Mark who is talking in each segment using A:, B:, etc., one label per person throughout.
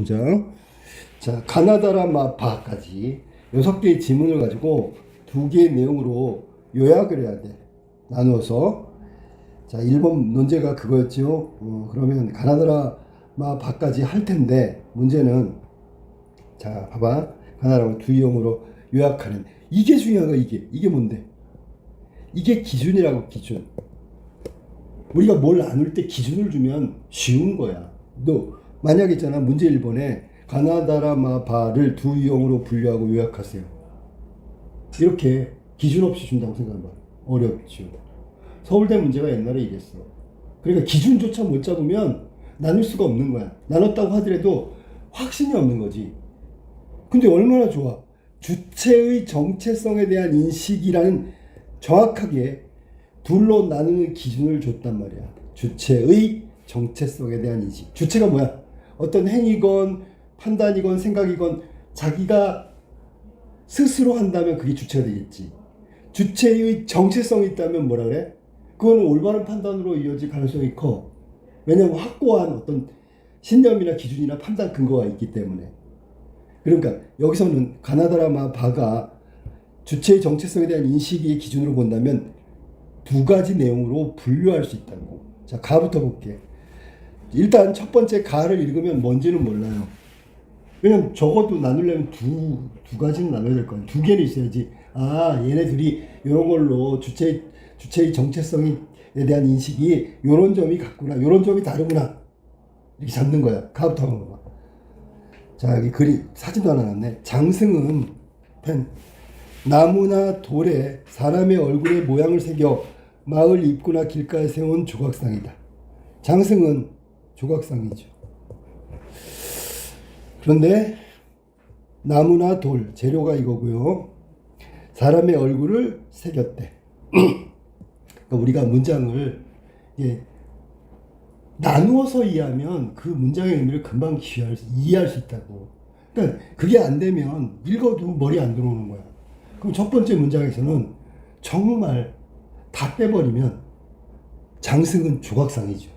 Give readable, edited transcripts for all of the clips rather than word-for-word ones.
A: 보자. 자, 가나다라 마바까지 6개의 지문을 가지고 2개의 내용으로 요약을 해야 돼. 나누어서. 자, 1번 논제가 그거였죠. 그러면 가나다라 마바까지 할 텐데, 문제는, 자, 봐봐. 가나다라 두 이용으로 요약하는. 이게 중요한 거야, 이게. 이게 뭔데? 이게 기준이라고, 기준. 우리가 뭘 나눌 때 기준을 주면 쉬운 거야. 너, 만약 있잖아, 문제 1번에 가나다라 마바를 두 이용으로 분류하고 요약하세요. 이렇게 기준 없이 준다고 생각해봐. 어렵죠. 서울대 문제가 옛날에 이랬어. 그러니까 기준조차 못 잡으면 나눌 수가 없는 거야. 나눴다고 하더라도 확신이 없는 거지. 근데 얼마나 좋아. 주체의 정체성에 대한 인식이라는 정확하게 둘로 나누는 기준을 줬단 말이야. 주체의 정체성에 대한 인식. 주체가 뭐야? 어떤 행위건 판단이건 생각이건 자기가 스스로 한다면 그게 주체가 되겠지. 주체의 정체성이 있다면 뭐라 그래? 그건 올바른 판단으로 이어질 가능성이 커. 왜냐하면 확고한 어떤 신념이나 기준이나 판단 근거가 있기 때문에. 그러니까 여기서는 가나다라 마바가 주체의 정체성에 대한 인식의 기준으로 본다면 두 가지 내용으로 분류할 수 있다고. 자, 가부터 볼게. 일단 첫 번째 가를 읽으면 뭔지는 몰라요. 왜냐면 적어도 나누려면 두 가지는 나눠야 될 거야. 두 개는 있어야지. 아, 얘네 둘이 이런 걸로 주체의 정체성에 대한 인식이 요런 점이 같구나. 요런 점이 다르구나. 이렇게 잡는 거야. 가부터 한번 봐봐. 자, 여기 글이 사진도 하나 났네. 장승은 펜. 나무나 돌에 사람의 얼굴의 모양을 새겨 마을 입구나 길가에 세운 조각상이다. 장승은 조각상이죠. 그런데 나무나 돌, 재료가 이거고요. 사람의 얼굴을 새겼대. 그러니까 우리가 문장을 나누어서 이해하면 그 문장의 의미를 금방 이해할 수 있다고. 그러니까 그게 안 되면 읽어도 머리 안 들어오는 거야. 그럼 첫 번째 문장에서는 정말 다 빼버리면 장승은 조각상이죠.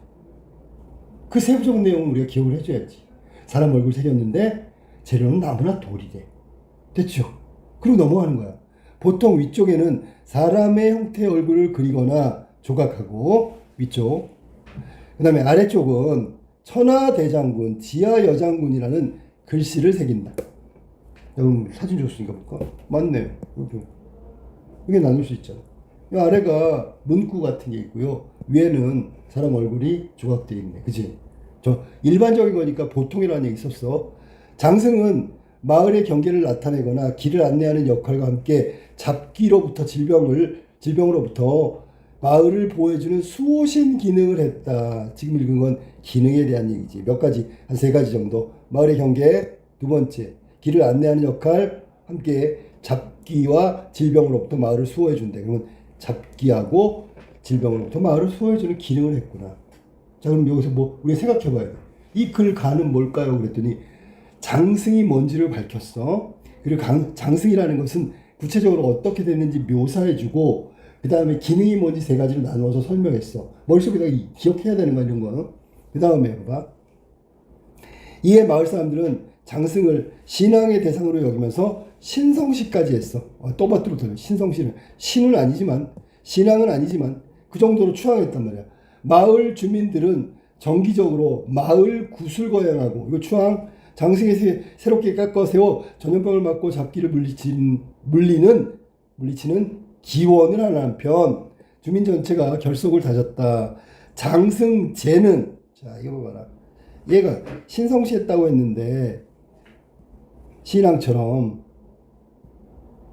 A: 그 세부적 내용을 우리가 기억을 해줘야지. 사람 얼굴 새겼는데 재료는 나무나 돌이래. 됐죠? 그리고 넘어가는 거야. 보통 위쪽에는 사람의 형태의 얼굴을 그리거나 조각하고, 위쪽. 그 다음에 아래쪽은 천하대장군, 지하여장군이라는 글씨를 새긴다. 여러분 사진 줬으니까 볼까? 맞네. 이게 나눌 수 있잖아. 이 아래가 문구 같은 게 있고요. 위에는 사람 얼굴이 조각되어 있네. 그치? 저 일반적인 거니까 보통이라는 얘기 있었어. 장승은 마을의 경계를 나타내거나 길을 안내하는 역할과 함께 잡기로부터 질병으로부터 마을을 보호해주는 수호신 기능을 했다. 지금 읽은 건 기능에 대한 얘기지. 몇 가지, 한 3가지 정도. 마을의 경계, 두 번째, 길을 안내하는 역할, 함께 잡기와 질병으로부터 마을을 수호해준대. 그러면 잡기하고 질병으로부터 마을을 수호해주는 기능을 했구나. 자, 그럼 여기서 뭐 우리가 생각해봐요. 이 글 가는 뭘까요? 그랬더니 장승이 뭔지를 밝혔어. 그리고 장승이라는 것은 구체적으로 어떻게 됐는지 묘사해주고, 그 다음에 기능이 뭔지 3가지를 나누어서 설명했어. 머릿속에다 기억해야 되는 거야, 이런 거. 그 다음에 봐봐. 이에 마을 사람들은 장승을 신앙의 대상으로 여기면서 신성시까지 했어. 또 받들어 들어. 신성시는 신은 아니지만, 신앙은 아니지만 그 정도로 추앙했단 말이야. 마을 주민들은 정기적으로 마을 굿을 거행하고, 이거 추앙, 장승이 새롭게 깎아 세워 전염병을 막고 잡기를 물리치는 기원을 하는 한편 주민 전체가 결속을 다졌다. 장승제는, 자, 이거 봐라. 얘가 신성시했다고 했는데 신앙처럼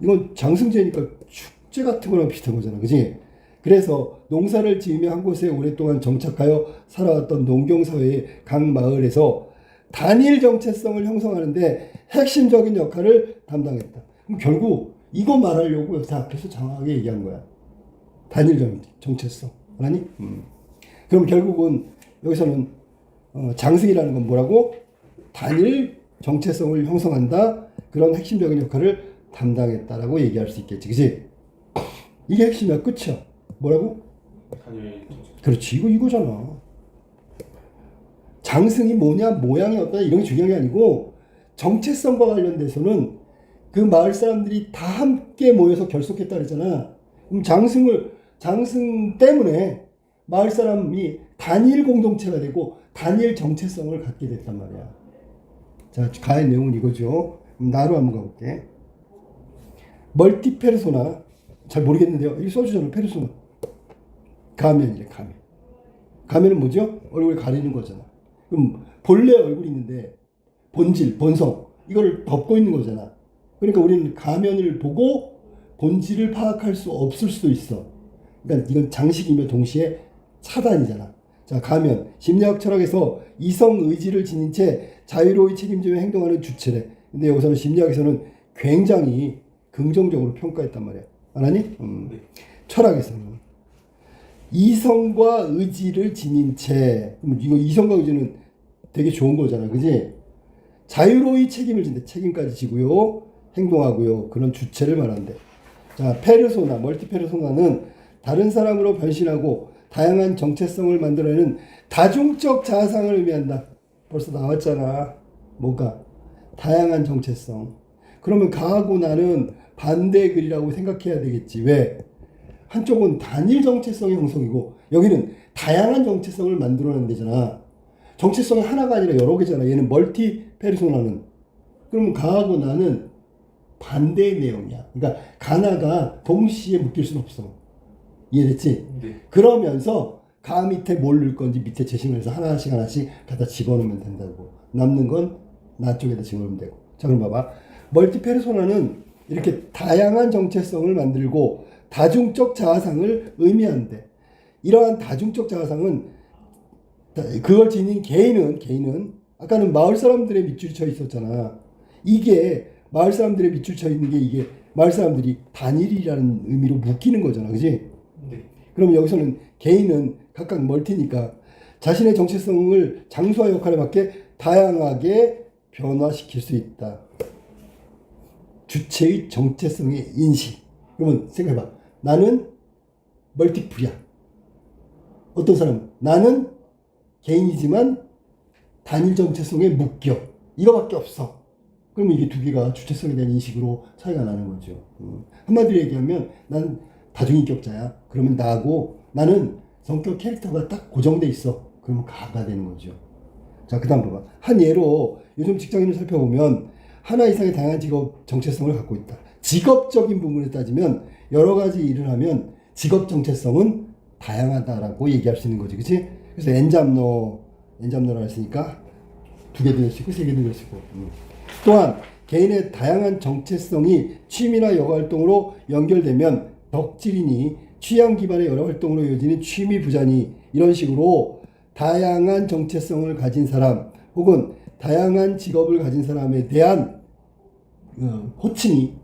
A: 이건 장승제니까 축제 같은 거랑 비슷한 거잖아. 그지? 그래서 농사를 지으며 한 곳에 오랫동안 정착하여 살아왔던 농경사회의 각 마을에서 단일 정체성을 형성하는데 핵심적인 역할을 담당했다. 그럼 결국 이거 말하려고 여기서 앞에서 장황하게 얘기한 거야. 단일 정체성. 아니? 그럼 결국은 여기서는 장승이라는 건 뭐라고? 단일 정체성을 형성한다. 그런 핵심적인 역할을 담당했다라고 얘기할 수 있겠지. 그치? 이게 핵심이야. 끝이야. 뭐라고?
B: 단일
A: 그렇지. 이거잖아. 장승이 뭐냐, 모양이 어떠냐 이런 게 중요한 게 아니고 정체성과 관련돼서는 그 마을 사람들이 다 함께 모여서 결속했다 그랬잖아. 그럼 장승 때문에 마을 사람이 단일 공동체가 되고 단일 정체성을 갖게 됐단 말이야. 자, 가의 내용은 이거죠. 나로 한번 가볼게. 멀티 페르소나. 잘 모르겠는데요. 이거 써주잖아. 페르소나. 가면이래, 가면. 가면은 뭐죠? 얼굴 가리는 거잖아. 그럼 본래 얼굴이 있는데 본질, 본성 이거를 덮고 있는 거잖아. 그러니까 우리는 가면을 보고 본질을 파악할 수 없을 수도 있어. 그러니까 이건 장식이며 동시에 차단이잖아. 자, 가면. 심리학 철학에서 이성 의지를 지닌 채 자유로이 책임지며 행동하는 주체래. 근데 여기서는 심리학에서는 굉장히 긍정적으로 평가했단 말이야. 알았니?
B: 네.
A: 철학에서는 이성과 의지를 지닌 채, 이거 이성과 의지는 되게 좋은 거잖아, 그지? 자유로이 책임을 진대. 책임까지 지고요, 행동하고요, 그런 주체를 말한대. 자, 페르소나, 멀티 페르소나는 다른 사람으로 변신하고 다양한 정체성을 만들어내는 다중적 자아상을 의미한다. 벌써 나왔잖아. 뭐가? 다양한 정체성. 그러면 가하고 나는 반대 글이라고 생각해야 되겠지. 왜? 한쪽은 단일 정체성의 형성이고 여기는 다양한 정체성을 만들어내는 데잖아. 정체성이 하나가 아니라 여러 개잖아. 얘는 멀티 페르소나는. 그러면 가하고 나는 반대의 내용이야. 그러니까 가나가 동시에 묶일 수는 없어. 이해됐지?
B: 네.
A: 그러면서 가 밑에 뭘 넣을 건지 밑에 제시를 해서 하나씩 갖다 집어넣으면 된다고. 남는 건 나 쪽에다 집어넣으면 되고. 자, 그럼 봐봐. 멀티 페르소나는 이렇게 다양한 정체성을 만들고 다중적 자아상을 의미한대. 이러한 다중적 자아상은 그걸 지닌 개인은 아까는 마을 사람들의 밑줄이 쳐 있었잖아. 이게 마을 사람들의 밑줄 쳐 있는 게 이게 마을 사람들이 단일이라는 의미로 묶이는 거잖아. 그지?
B: 네.
A: 그럼 여기서는 개인은 각각 멀티니까 자신의 정체성을 장소와 역할에 맞게 다양하게 변화시킬 수 있다. 주체의 정체성의 인식. 그러면 생각해봐. 나는 멀티플이야. 어떤 사람은 나는 개인이지만 단일 정체성에 묶여. 이거밖에 없어. 그러면 이게 두 개가 주체성에 대한 인식으로 차이가 나는 거죠. 한마디로 얘기하면 난 다중인격자야. 그러면 나하고 나는 성격 캐릭터가 딱 고정돼 있어. 그러면 가가 되는 거죠. 자, 그 다음 봐봐. 한 예로 요즘 직장인을 살펴보면 하나 이상의 다양한 직업 정체성을 갖고 있다. 직업적인 부분에 따지면 여러 가지 일을 하면 직업 정체성은 다양하다라고 얘기할 수 있는 거지. 그치? 그래서 엔잡너라 했으니까 두 개도 낼 수 있고 세 개도 낼 수 있고. 또한 개인의 다양한 정체성이 취미나 여가활동으로 연결되면 덕질이니 취향 기반의 여러 활동으로 이어지는 취미 부자니 이런 식으로 다양한 정체성을 가진 사람 혹은 다양한 직업을 가진 사람에 대한 호칭이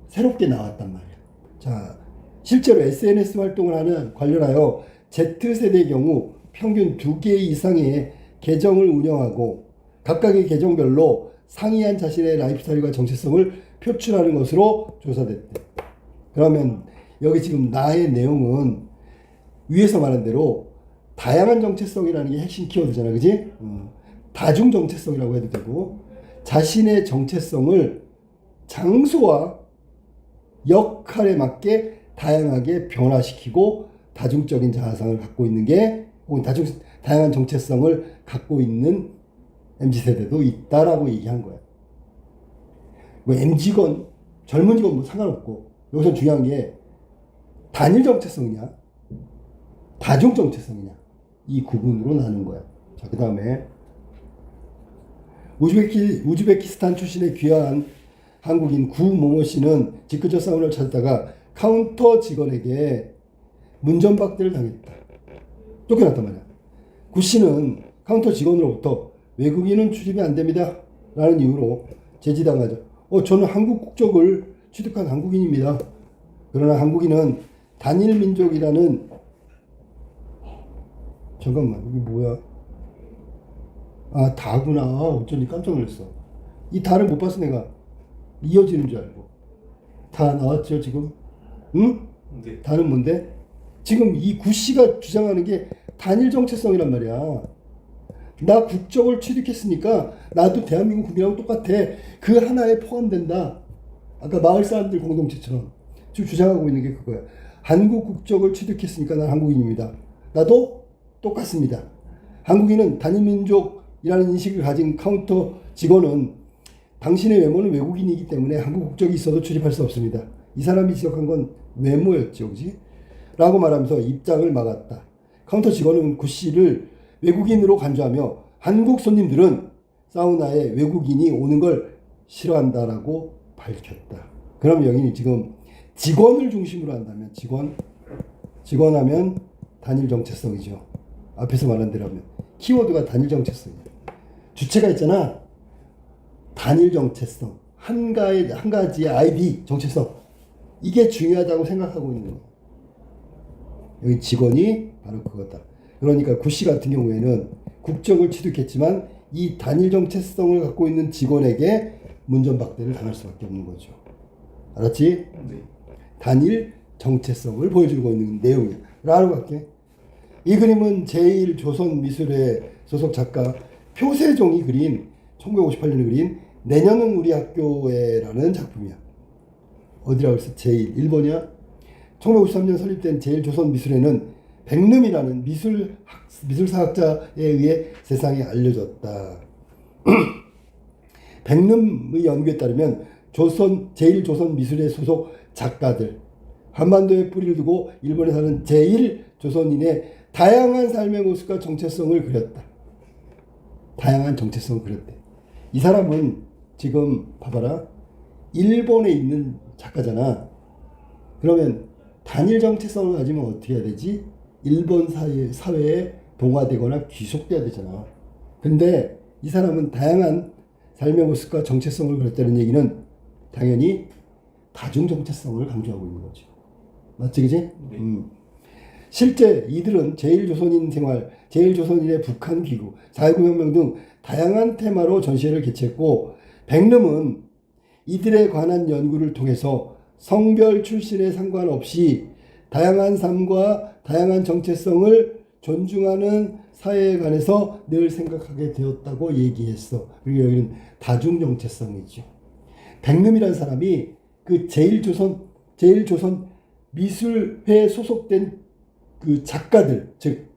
A: 새롭게 나왔단 말이야. 자, 실제로 SNS 활동을 하는 관련하여 Z세대의 경우 평균 2개 이상의 계정을 운영하고 각각의 계정별로 상이한 자신의 라이프스타일과 정체성을 표출하는 것으로 조사됐대. 그러면 여기 지금 나의 내용은 위에서 말한 대로 다양한 정체성이라는 게 핵심 키워드잖아. 그지? 다중 정체성이라고 해도 되고 자신의 정체성을 장소와 역할에 맞게 다양하게 변화시키고 다중적인 자아상을 갖고 있는 게 혹은 다양한 정체성을 갖고 있는 MZ세대도 있다라고 얘기한 거야. 뭐 MZ건 젊은 직건 뭐 상관없고 여기서 중요한 게 단일 정체성이냐 다중 정체성이냐 이 구분으로 나눈 거야. 자, 그 다음에 우즈베키스탄 출신의 귀한 한국인 구모모 씨는 직근처 사원을 찾다가 카운터 직원에게 문전박대를 당했다. 쫓겨났단 말이야. 구 씨는 카운터 직원으로부터 외국인은 출입이 안 됩니다 라는 이유로 제지당하죠. 저는 한국 국적을 취득한 한국인입니다. 그러나 한국인은 단일 민족이라는 잠깐만 이게 뭐야? 아, 다구나. 어쩐지 깜짝 놀랐어. 이 다를 못 봤어 내가. 이어지는 줄 알고. 다 나왔죠 지금? 응?
B: 네.
A: 다는 뭔데? 지금 이 구씨가 주장하는 게 단일 정체성이란 말이야. 나 국적을 취득했으니까 나도 대한민국 국민하고 똑같아. 그 하나에 포함된다. 아까 마을 사람들 공동체처럼 지금 주장하고 있는 게 그거야. 한국 국적을 취득했으니까 난 한국인입니다. 나도 똑같습니다. 한국인은 단일민족이라는 인식을 가진 카운터 직원은 당신의 외모는 외국인이기 때문에 한국 국적이 있어도 출입할 수 없습니다. 이 사람이 지적한 건 외모였죠, 그지? 라고 말하면서 입장을 막았다. 카운터 직원은 구 씨를 외국인으로 간주하며 한국 손님들은 사우나에 외국인이 오는 걸 싫어한다라고 밝혔다. 그럼 여기는 지금 직원을 중심으로 한다면 직원하면 단일 정체성이죠. 앞에서 말한 대로 하면 키워드가 단일 정체성이야. 주체가 있잖아. 단일 정체성. 한 가지의 아이디 정체성. 이게 중요하다고 생각하고 있는 거야. 여기 직원이 바로 그거다. 그러니까 구씨 같은 경우에는 국적을 취득했지만 이 단일 정체성을 갖고 있는 직원에게 문전박대를 당할 수밖에 없는 거죠. 알았지? 네. 단일 정체성을 보여주고 있는 내용이야. 라고 할게. 이 그림은 제1조선미술회 소속 작가 표세종이 그린 1958년에 그린 내년은 우리 학교에라는 작품이야. 어디라고 했어? 제1. 1953년 설립된 제1조선미술회는 백름이라는 미술사학자에 의해 세상에 알려졌다. 백름의 연구에 따르면 제1조선미술회 소속 작가들, 한반도에 뿌리를 두고 일본에 사는 제1조선인의 다양한 삶의 모습과 정체성을 그렸다. 다양한 정체성을 그렸대. 이 사람은 지금 봐봐라. 일본에 있는 작가잖아. 그러면 단일 정체성을 가지면 어떻게 해야 되지? 일본 사회에 동화되거나 귀속돼야 되잖아. 근데 이 사람은 다양한 삶의 모습과 정체성을 그렸다는 얘기는 당연히 다중 정체성을 강조하고 있는 거죠. 맞지, 그지? 네. 실제 이들은 제1조선인 생활, 제1조선인의 북한 귀국, 4.19 혁명 등 다양한 테마로 전시회를 개최했고, 백름은 이들에 관한 연구를 통해서 성별 출신에 상관없이 다양한 삶과 다양한 정체성을 존중하는 사회에 관해서 늘 생각하게 되었다고 얘기했어. 그리고 여기는 다중 정체성이죠. 백름이라는 사람이 그 제1조선 미술회에 소속된 그 작가들, 즉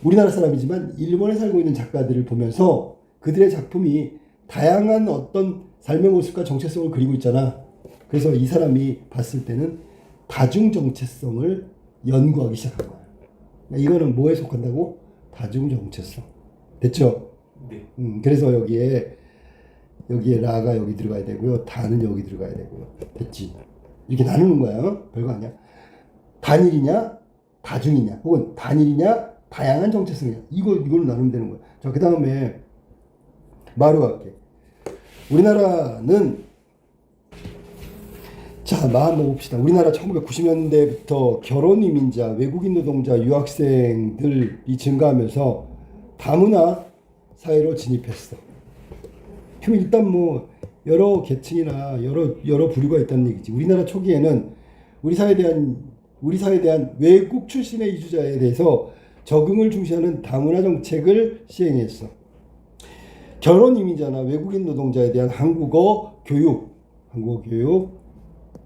A: 우리나라 사람이지만 일본에 살고 있는 작가들을 보면서 그들의 작품이 다양한 어떤 삶의 모습과 정체성을 그리고 있잖아. 그래서 이 사람이 봤을 때는 다중 정체성을 연구하기 시작한 거야. 이거는 뭐에 속한다고? 다중 정체성. 됐죠? 네. 그래서 여기에 라가 여기 들어가야 되고요. 다는 여기 들어가야 되고요. 됐지? 이렇게 나누는 거야. 별거 아니야. 단일이냐, 다중이냐, 혹은 단일이냐, 다양한 정체성이냐. 이걸 나누면 되는 거야. 자, 그 다음에 마루 갈게. 우리나라는 자, 한번 봅시다. 우리나라 1990년대부터 결혼 이민자, 외국인 노동자, 유학생들이 증가하면서 다문화 사회로 진입했어. 그럼 일단 뭐 여러 계층이나 여러 부류가 있다는 얘기지. 우리나라 초기에는 우리 사회에 대한 외국 출신의 이주자에 대해서 적응을 중시하는 다문화 정책을 시행했어. 결혼 이민자나 외국인 노동자에 대한 한국어 교육,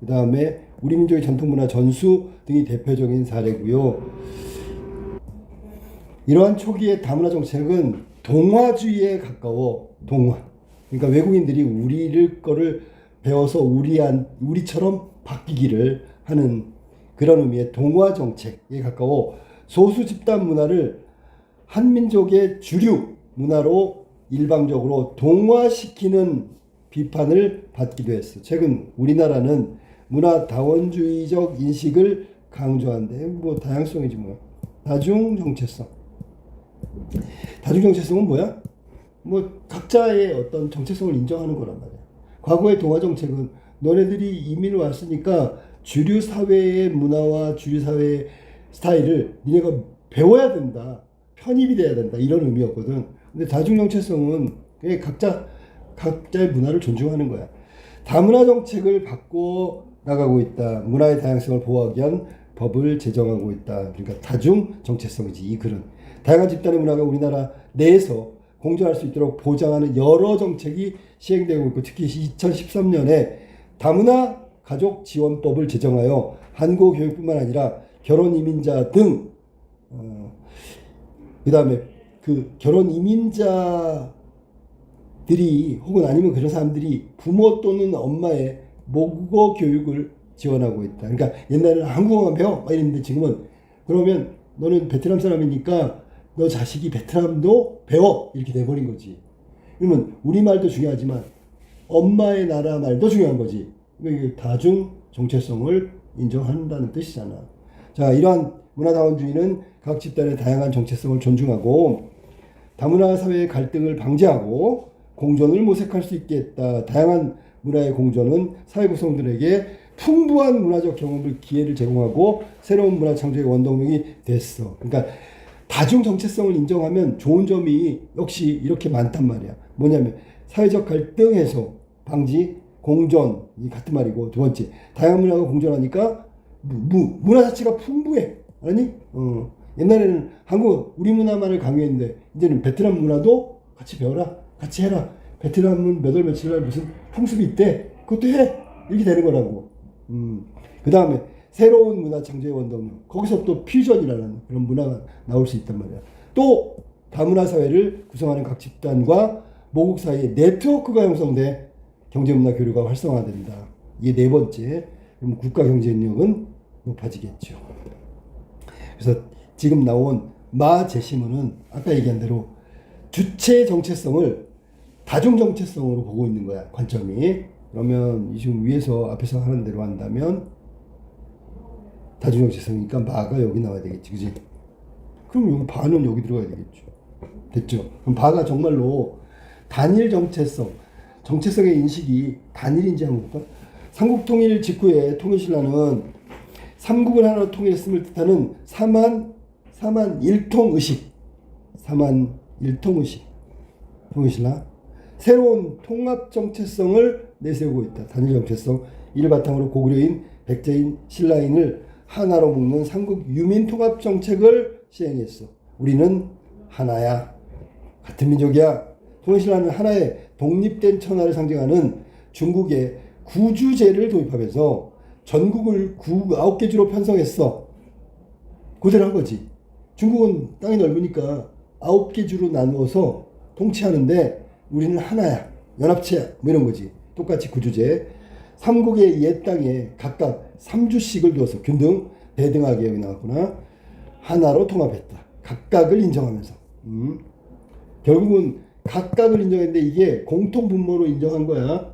A: 그 다음에 우리 민족의 전통문화 전수 등이 대표적인 사례고요. 이러한 초기의 다문화 정책은 동화주의에 가까워. 그러니까 외국인들이 우리를 거를 배워서 우리처럼 바뀌기를 하는 그런 의미의 동화 정책에 가까워 소수 집단 문화를 한민족의 주류 문화로 일방적으로 동화시키는 비판을 받기도 했어. 최근 우리나라는 문화 다원주의적 인식을 강조하는데 뭐 다양성이지 뭐. 다중 정체성은 뭐야? 뭐 각자의 어떤 정체성을 인정하는 거란 말이야. 과거의 동화 정책은 너네들이 이민을 왔으니까 주류 사회의 문화와 주류 사회의 스타일을 니네가 배워야 된다. 편입이 돼야 된다. 이런 의미였거든. 근데 다중 정체성은 각자의 문화를 존중하는 거야. 다문화 정책을 바꿔 나가고 있다. 문화의 다양성을 보호하기 위한 법을 제정하고 있다. 그러니까 다중 정체성이지. 이 글은 다양한 집단의 문화가 우리나라 내에서 공존할 수 있도록 보장하는 여러 정책이 시행되고 있고, 특히 2013년에 다문화 가족 지원법을 제정하여 한국 교육뿐만 아니라 결혼 이민자 등 그다음에 그 결혼 이민자들이 혹은 아니면 그런 사람들이 부모 또는 엄마의 모국어 교육을 지원하고 있다. 그러니까 옛날에는 한국어만 배워 막 이랬는데 지금은 그러면 너는 베트남 사람이니까 너 자식이 베트남도 배워 이렇게 돼버린 거지. 그러면 우리말도 중요하지만 엄마의 나라 말도 중요한 거지. 이게 다중 정체성을 인정한다는 뜻이잖아. 자, 이러한 문화다원주의는 각 집단의 다양한 정체성을 존중하고 다문화 사회의 갈등을 방지하고 공존을 모색할 수 있게 했다. 다양한 문화의 공존은 사회 구성들에게 풍부한 문화적 경험을 기회를 제공하고 새로운 문화 창조의 원동력이 됐어. 그러니까 다중 정체성을 인정하면 좋은 점이 역시 이렇게 많단 말이야. 뭐냐면 사회적 갈등 해소, 방지, 공존이 같은 말이고, 두 번째 다양한 문화가 공존하니까 문화 자체가 풍부해. 아니? 옛날에는 한국 우리 문화만을 강요했는데 이제는 베트남 문화도 같이 배워라, 같이 해라. 베트남은 몇 월 며칠 날 무슨 풍습이 있대, 그것도 해. 이렇게 되는 거라고. 그 다음에 새로운 문화 창조의 원동력, 거기서 또 퓨전이라는 그런 문화가 나올 수 있단 말이야. 또 다문화 사회를 구성하는 각 집단과 모국 사이에 네트워크가 형성돼 경제문화 교류가 활성화된다. 이게 네 번째. 그럼 국가 경제력은 높아지겠죠. 그래서 지금 나온 마 제시문은 아까 얘기한 대로 주체 정체성을 다중 정체성으로 보고 있는 거야, 관점이. 그러면 지금 위에서 앞에서 하는 대로 한다면 다중 정체성이니까 마가 여기 나와야 되겠지, 그지? 그럼 여기 바는 여기 들어가야 되겠죠. 됐죠? 그럼 바가 정말로 단일 정체성, 정체성의 인식이 단일인지 한번 볼까? 삼국통일 직후에 통일신라는 삼국을 하나로 통일했음을 뜻하는 사만 일통의식, 사만 일통의식, 통일신라 새로운 통합 정체성을 내세우고 있다. 단일 정체성, 이를 바탕으로 고구려인, 백제인, 신라인을 하나로 묶는 삼국 유민 통합 정책을 시행했어. 우리는 하나야, 같은 민족이야. 통일신라는 하나의 독립된 천하를 상징하는 중국의 구주제를 도입하면서 전국을 9개 주로 편성했어. 그대로 한 거지. 중국은 땅이 넓으니까 9개 주로 나누어서 통치하는데 우리는 하나야, 연합체야, 뭐 이런 거지. 똑같이 구주제. 삼국의 옛 땅에 각각 3주씩을 두어서 균등, 대등하게 여기 나왔구나. 하나로 통합했다. 각각을 인정하면서. 결국은 각각을 인정했는데 이게 공통 분모로 인정한 거야.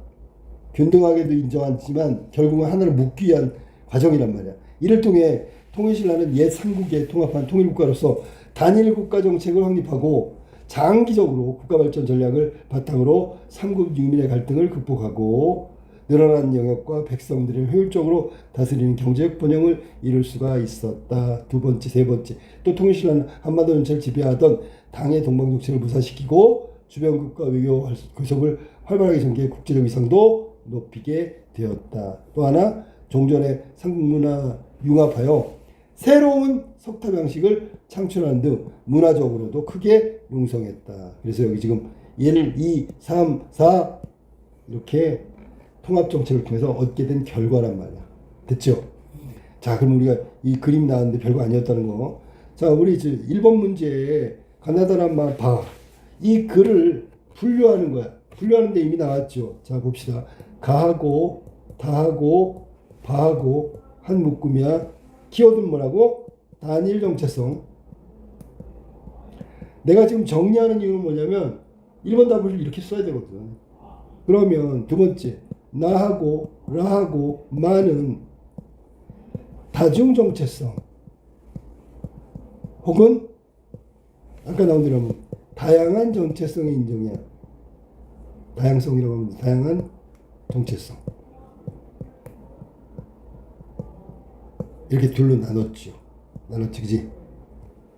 A: 균등하게도 인정하지만 결국은 하나를 묶기 위한 과정이란 말이야. 이를 통해 통일신라는 옛 삼국에 통합한 통일국가로서 단일 국가 정책을 확립하고 장기적으로 국가발전 전략을 바탕으로 삼국 유민의 갈등을 극복하고 늘어난 영역과 백성들을 효율적으로 다스리는 경제적 번영을 이룰 수가 있었다. 두 번째, 세 번째. 또 통일신라는 한반도 전체를 지배하던 당의 동방정책을 무산시키고 주변 국가 외교 교섭을 활발하게 전개해 국제적 위상도 높이게 되었다. 또 하나, 종전의 삼국문화 융합하여 새로운 석타 방식을 창출하는 등 문화적으로도 크게 융성했다. 그래서 여기 지금 1, 2, 3, 4 이렇게 통합정책을 통해서 얻게 된 결과란 말이야. 됐죠? 자, 그럼 우리가 이 그림 나왔는데 별거 아니었다는 거. 자, 우리 1번 문제에 가나다란 바. 이 글을 분류하는 거야. 분류하는데 이미 나왔죠. 자, 봅시다. 가하고, 다하고, 바하고, 한 묶음이야. 키워드는 뭐라고? 단일 정체성. 내가 지금 정리하는 이유는 뭐냐면 1번 답을 이렇게 써야 되거든. 그러면 두 번째, 나하고, 라하고, 마는 다중 정체성 혹은 아까 나온 대로 하면 다양한 정체성의 인정이야. 다양성이라고 하면 다양한 정체성. 이렇게 둘로 나눴죠. 나눴지, 그지?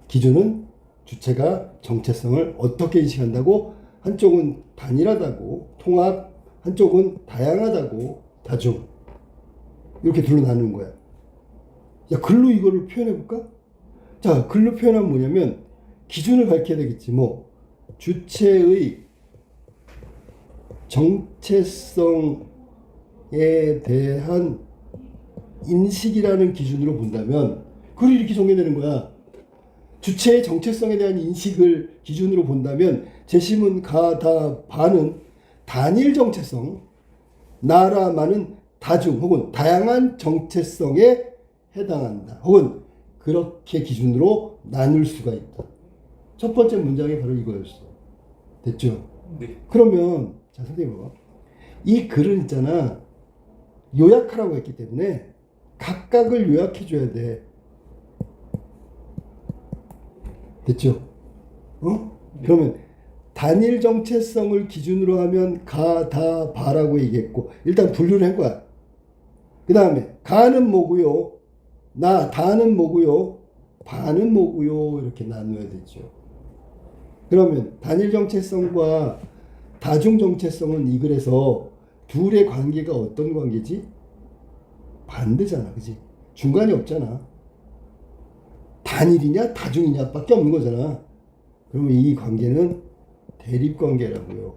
A: 기준은 주체가 정체성을 어떻게 인식한다고? 한쪽은 단일하다고, 통합, 한쪽은 다양하다고, 다중. 이렇게 둘로 나누는 거야. 야, 글로 이거를 표현해 볼까? 자, 글로 표현하면 뭐냐면 기준을 밝혀야 되겠지. 뭐 주체의 정체성에 대한 인식이라는 기준으로 본다면 그걸 이렇게 정리되는 거야. 주체의 정체성에 대한 인식을 기준으로 본다면 재심은 가, 다, 바는 단일 정체성, 나라, 마는 다중 혹은 다양한 정체성에 해당한다. 혹은 그렇게 기준으로 나눌 수가 있다. 첫 번째 문장이 바로 이거였어. 됐죠?
B: 네.
A: 그러면 자 선생님 봐봐. 이 글은 있잖아. 요약하라고 했기 때문에 각각을 요약해 줘야 돼. 됐죠? 어? 그러면 단일 정체성을 기준으로 하면 가, 다, 바라고 얘기했고 일단 분류를 한 거야. 그 다음에 가는 뭐고요? 나, 다는 뭐고요? 바는 뭐고요? 이렇게 나눠야 되죠. 그러면 단일 정체성과 다중 정체성은 이 글에서 둘의 관계가 어떤 관계지? 반대잖아, 그지? 중간이 없잖아. 단일이냐 다중이냐 밖에 없는 거잖아. 그러면 이 관계는 대립관계라고요.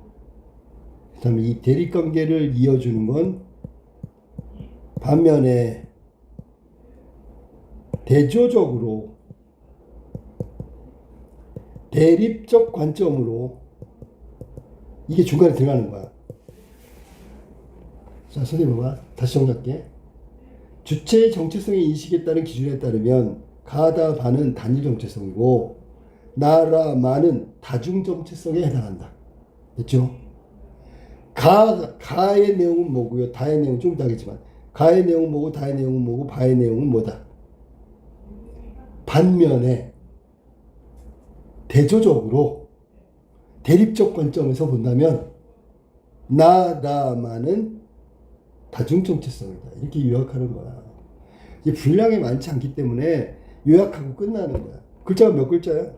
A: 그 다음에 이 대립관계를 이어주는 건 반면에 대조적으로 대립적 관점으로 이게 중간에 들어가는 거야. 자, 선생님 봐봐. 다시 정리할게. 주체의 정체성의 인식에 따른 기준에 따르면 가다 바는 단일 정체성이고 나라 마는 다중 정체성에 해당한다. 됐죠? 가의 내용은 뭐고요? 다의 내용은 좀 이따 하겠지만 가의 내용은 뭐고 다의 내용은 뭐고 바의 내용은 뭐다. 반면에 대조적으로 대립적 관점에서 본다면 나라만은 다중 정체성이다. 이렇게 요약하는 거야. 이제 분량이 많지 않기 때문에 요약하고 끝나는 거야. 글자가 몇 글자야?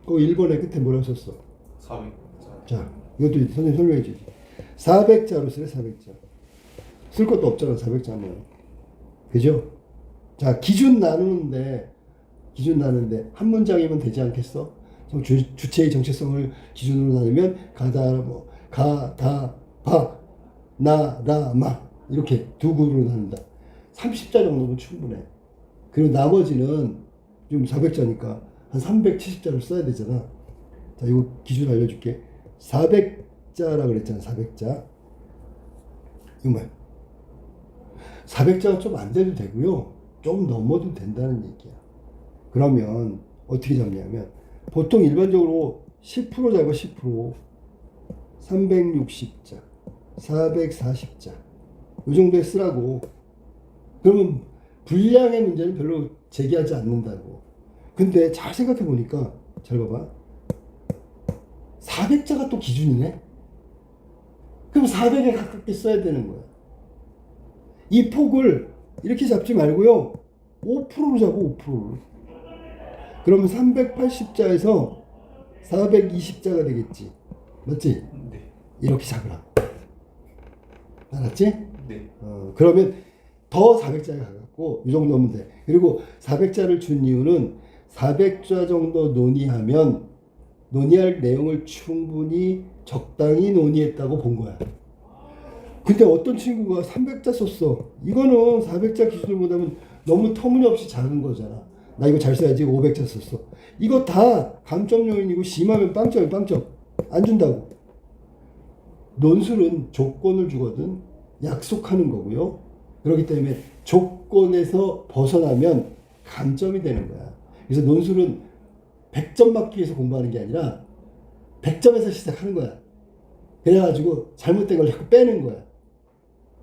A: 그 1번의 끝에 뭐라고 썼어?
B: 400자.
A: 자, 이것도 선생님 설명해 주지. 400자로 쓰래, 400자. 쓸 것도 없잖아, 400자면. 그죠? 자, 기준 나누는데 한 문장이면 되지 않겠어? 주체의 정체성을 기준으로 나누면 가다, 뭐, 가, 다, 바, 나, 라, 마. 이렇게 두 그룹으로 나눈다. 30자 정도면 충분해. 그리고 나머지는 좀 400자니까 한 370자를 써야 되잖아. 자, 이거 기준 알려줄게. 400자라 그랬잖아, 400자. 이거 뭐야? 400자가 좀 안 돼도 되고요. 좀 넘어도 된다는 얘기야. 그러면 어떻게 잡냐면 보통 일반적으로 10% 잡아 10%. 360자, 440자. 이 정도에 쓰라고. 그러면 분량의 문제는 별로 제기하지 않는다고. 근데 잘 생각해 보니까 잘 봐봐. 400자가 또 기준이네. 그럼 400에 가깝게 써야 되는 거야. 이 폭을 이렇게 잡지 말고요. 5%로 잡아 5%로. 그러면 380자에서 420자가 되겠지. 맞지?
B: 네.
A: 이렇게 잡으라고. 알았지?
B: 네.
A: 그러면 더 400자에 가깝고 이 정도면 돼. 그리고 400자를 준 이유는 400자 정도 논의할 내용을 충분히 적당히 논의했다고 본 거야. 근데 어떤 친구가 300자 썼어. 이거는 400자 기준으로 보자면 너무 터무니없이 작은 거잖아. 나 이거 잘 써야지 500자 썼어. 이거 다 감점 요인이고 심하면 빵점이야, 빵점. 안 준다고. 논술은 조건을 주거든 약속하는 거고요. 그렇기 때문에 조건에서 벗어나면 감점이 되는 거야. 그래서 논술은 100점 받기 위해서 공부하는 게 아니라 100점에서 시작하는 거야. 그래가지고 잘못된 걸 자꾸 빼는 거야.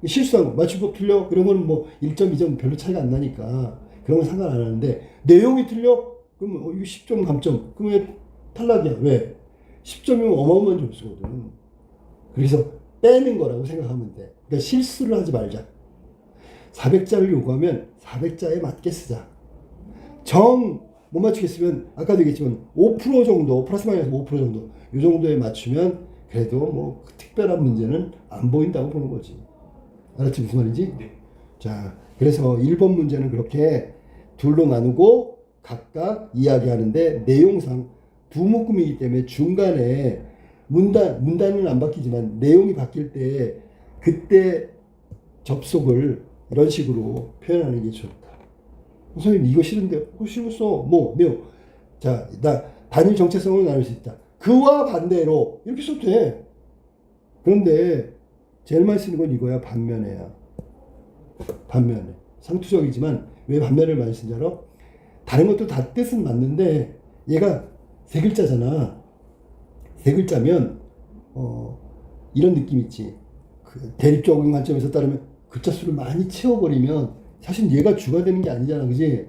A: 실수한 거, 맞춤법 틀려? 그러면 뭐 1점, 2점 별로 차이가 안 나니까 그런 건 상관 안 하는데 내용이 틀려? 그러면 이거 10점 감점. 그럼 왜 탈락이야? 왜? 10점이면 어마어마한 점수거든. 그래서 빼는 거라고 생각하면 돼. 그러니까 실수를 하지 말자. 400자를 요구하면 400자에 맞게 쓰자. 못 맞추겠으면 아까도 얘기했지만 5% 정도, 플러스 마이너스 5% 정도 이 정도에 맞추면 그래도 뭐 특별한 문제는 안 보인다고 보는 거지. 알았지? 무슨 말인지?
B: 네.
A: 자, 그래서 1번 문제는 그렇게 둘로 나누고 각각 이야기하는데 내용상 두 묶음이기 때문에 중간에 문단은 안 바뀌지만 내용이 바뀔 때 그때 접속을 이런 식으로 표현하는 게 좋다. 선생님 이거 싫은데 싫었어. 뭐 내용. 자, 나 단일 정체성으로 나눌 수 있다. 그와 반대로 이렇게 써도 돼. 그런데 제일 많이 쓰는 건 이거야. 반면에야. 반면에. 상투적이지만 왜 반면을 많이 쓰는 줄 알아? 다른 것도 다 뜻은 맞는데 얘가 세 글자잖아. 세 글자면 이런 느낌 있지. 그 대립적인 관점에서 따르면 글자 수를 많이 채워버리면 사실 얘가 주가 되는 게 아니잖아. 그지?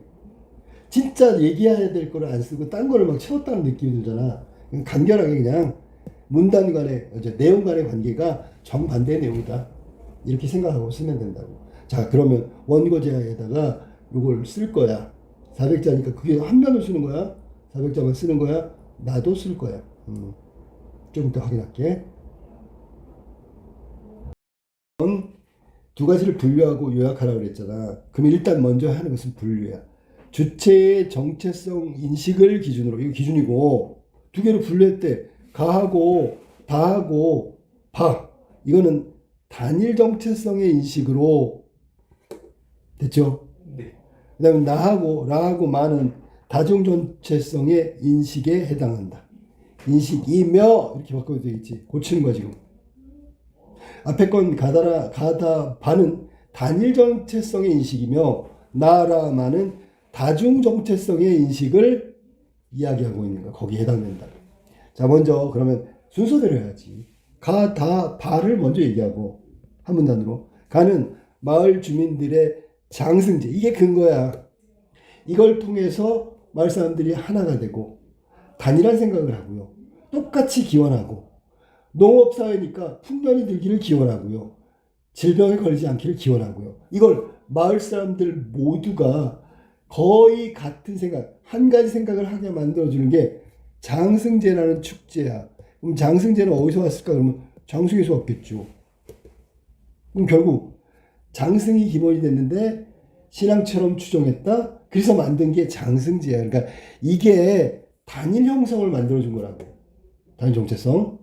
A: 진짜 얘기해야 될 거를 안 쓰고 딴 거를 막 채웠다는 느낌이 들잖아. 간결하게 그냥 문단 간의 내용 간의 관계가 정반대의 내용이다. 이렇게 생각하고 쓰면 된다고. 자, 그러면 원고제하에다가 이걸 쓸 거야. 400자니까 그게 한 면을 쓰는 거야. 400자만 쓰는 거야. 나도 쓸 거야. 좀 이따 확인할게. 두 가지를 분류하고 요약하라고 그랬잖아. 그럼 일단 먼저 하는 것은 분류야. 주체의 정체성 인식을 기준으로, 이거 기준이고, 두 개로 분류했대. 가하고, 다하고, 바. 이거는 단일 정체성의 인식으로, 됐죠?
B: 네.
A: 그 다음에 나하고, 라하고, 마는 다중 정체성의 인식에 해당한다. 인식이며, 이렇게 바꿔도 되겠지. 고치는 거야, 지금. 앞에 건 가다, 바는 단일 정체성의 인식이며, 나라마는 다중 정체성의 인식을 이야기하고 있는 거야. 거기에 해당된다. 자, 먼저 그러면 순서대로 해야지. 가, 다, 바를 먼저 얘기하고 한 문단으로. 가는 마을 주민들의 장승제. 이게 근거야. 이걸 통해서 마을 사람들이 하나가 되고 단일한 생각을 하고요. 똑같이 기원하고 농업사회니까 풍년이 들기를 기원하고요. 질병에 걸리지 않기를 기원하고요. 이걸 마을 사람들 모두가 거의 같은 생각, 한 가지 생각을 하게 만들어주는 게 장승제라는 축제야. 그럼 장승제는 어디서 왔을까? 그러면 장승에서 왔겠죠. 그럼 결국 장승이 기본이 됐는데 신앙처럼 추종했다? 그래서 만든 게 장승제야. 그러니까 이게 단일 형성을 만들어준 거라고. 단일 정체성.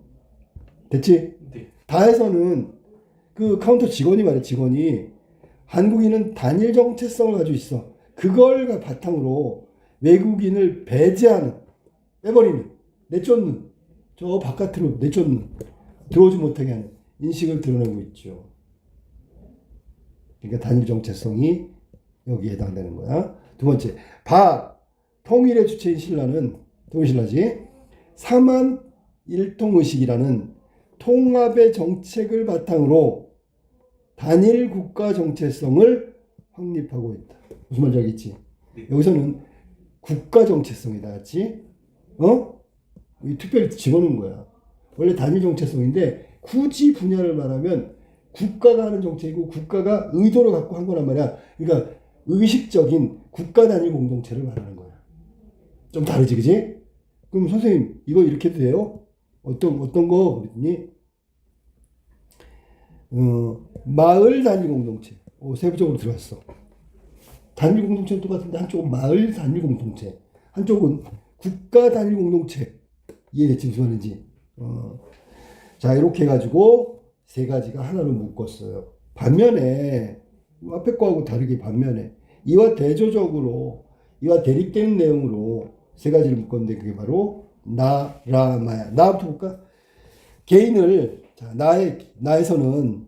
A: 됐지?
B: 네.
A: 다에서는 그 카운터 직원이 말해, 직원이 한국인은 단일 정체성을 가지고 있어. 그걸 바탕으로 외국인을 배제하는, 빼버리는, 내쫓는, 저 바깥으로 내쫓는, 들어오지 못하게 하는 인식을 드러내고 있죠. 그러니까 단일 정체성이 여기에 해당되는 거야. 두 번째, 통일의 주체인 신라는, 통일신라지, 사만 일통의식이라는 통합의 정책을 바탕으로 단일 국가 정체성을 확립하고 있다. 무슨 말인지 알겠지?
B: 네.
A: 여기서는 국가 정체성이 나왔지? 특별히 집어넣은 거야. 원래 단일 정체성인데 굳이 분야를 말하면 국가가 하는 정책이고 국가가 의도를 갖고 한 거란 말이야. 그러니까 의식적인 국가 단일 공동체를 말하는 거야. 좀 다르지, 그지? 그럼 선생님 이거 이렇게 해도 돼요? 어떤 거 그랬더니 마을 단일 공동체. 세부적으로 들어갔어. 단일 공동체는 똑같은데 한쪽은 마을 단일 공동체, 한쪽은 국가 단일 공동체. 이해됐지 무슨 말인지? 자, 이렇게 해가지고 세 가지가 하나로 묶었어요. 반면에 앞에 거하고 다르게 반면에 이와 대조적으로 이와 대립되는 내용으로 세 가지를 묶었는데 그게 바로 나, 라, 마야. 나부터 볼까? 개인을 나에서는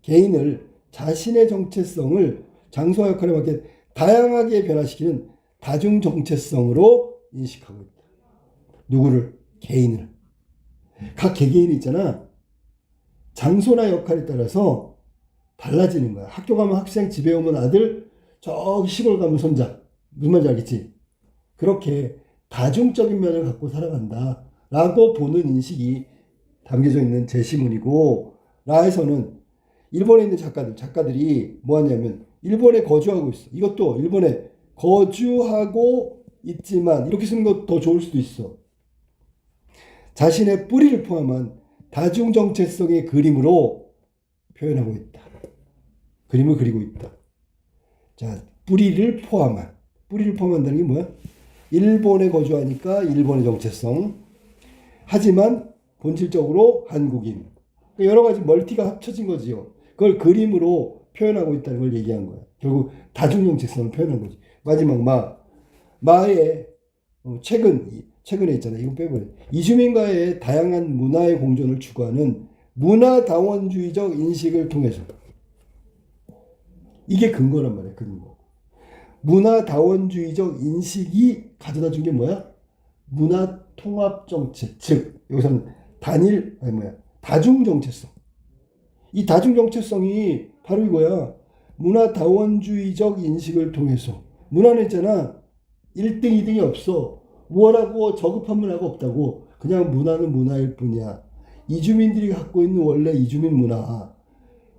A: 개인을 자신의 정체성을 장소와 역할에 맞게 다양하게 변화시키는 다중 정체성으로 인식하고 있다. 누구를? 개인을. 각 개개인이 있잖아. 장소나 역할에 따라서 달라지는 거야. 학교 가면 학생, 집에 오면 아들, 저기 시골 가면 손자. 무슨 말인지 알겠지? 그렇게 다중적인 면을 갖고 살아간다 라고 보는 인식이 담겨져 있는 제시문이고, 라에서는 일본에 있는 작가들이 뭐 하냐면 일본에 거주하고 있어. 이것도 일본에 거주하고 있지만 이렇게 쓰는 거 더 좋을 수도 있어. 자신의 뿌리를 포함한 다중 정체성의 그림으로 표현하고 있다. 그림을 그리고 있다. 자, 뿌리를 포함한다는 게 뭐야? 일본에 거주하니까 일본의 정체성. 하지만 본질적으로 한국인. 여러 가지 멀티가 합쳐진 거지요. 그걸 그림으로 표현하고 있다는 걸 얘기한 거야. 결국 다중 정체성을 표현한 거지. 마지막 마의 최근에 있잖아. 이거 빼버려. 이주민과의 다양한 문화의 공존을 추구하는 문화다원주의적 인식을 통해서. 이게 근거란 말이야. 근거. 문화다원주의적 인식이 가져다 준 게 뭐야? 문화통합정책. 즉 여기서는 다중정체성. 이 다중정체성이 바로 이거야. 문화다원주의적 인식을 통해서. 문화는 있잖아. 1등, 2등이 없어. 뭐라고 저급한 문화가 없다고. 그냥 문화는 문화일 뿐이야. 이주민들이 갖고 있는 원래 이주민 문화.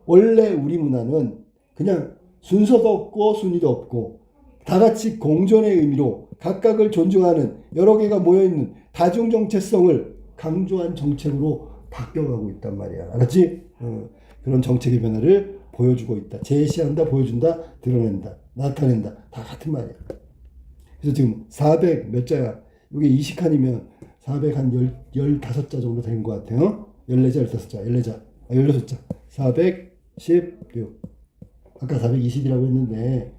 A: 원래 우리 문화는 그냥 순서도 없고 순위도 없고 다 같이 공존의 의미로 각각을 존중하는 여러 개가 모여있는 다중정체성을 강조한 정책으로 바뀌어가고 있단 말이야. 알았지? 그런 정책의 변화를 보여주고 있다. 제시한다, 보여준다, 드러낸다, 나타낸다. 다 같은 말이야. 그래서 지금 400 몇 자야? 이게 20칸이면 400 한 15자 정도 된 것 같아요. 14자, 15자, 14자, 16자. 416. 아까 420이라고 했는데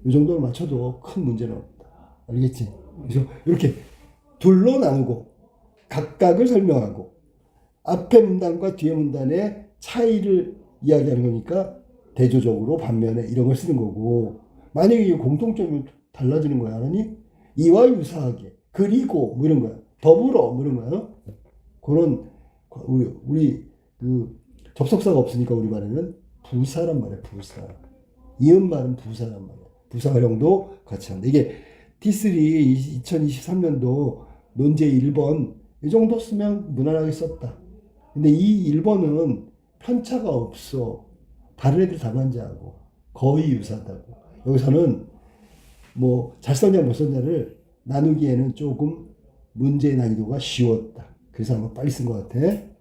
A: 이 정도를 맞춰도 큰 문제는 없다. 알겠지? 그래서 이렇게 둘로 나누고 각각을 설명하고 앞에 문단과 뒤에 문단의 차이를 이야기하는 거니까 대조적으로 반면에 이런 걸 쓰는 거고 만약에 이 공통점이 달라지는 거야. 아니? 이와 유사하게 그리고 뭐 이런 거야. 더불어 뭐 이런 거야. 그런 우리 그 접속사가 없으니까 우리말에는 부사란 말이야. 부사. 이음말은 부사란 말이야. 부사 활용도 같이 한다. 이게 T3 2023년도 논제 1번 이 정도 쓰면 무난하게 썼다. 근데 이 1번은 편차가 없어. 다른 애들 다 만지하고 거의 유사하다고. 여기서는 뭐 잘 썼냐 못 썼냐를 나누기에는 조금 문제의 난이도가 쉬웠다. 그래서 아마 빨리 쓴 것 같아.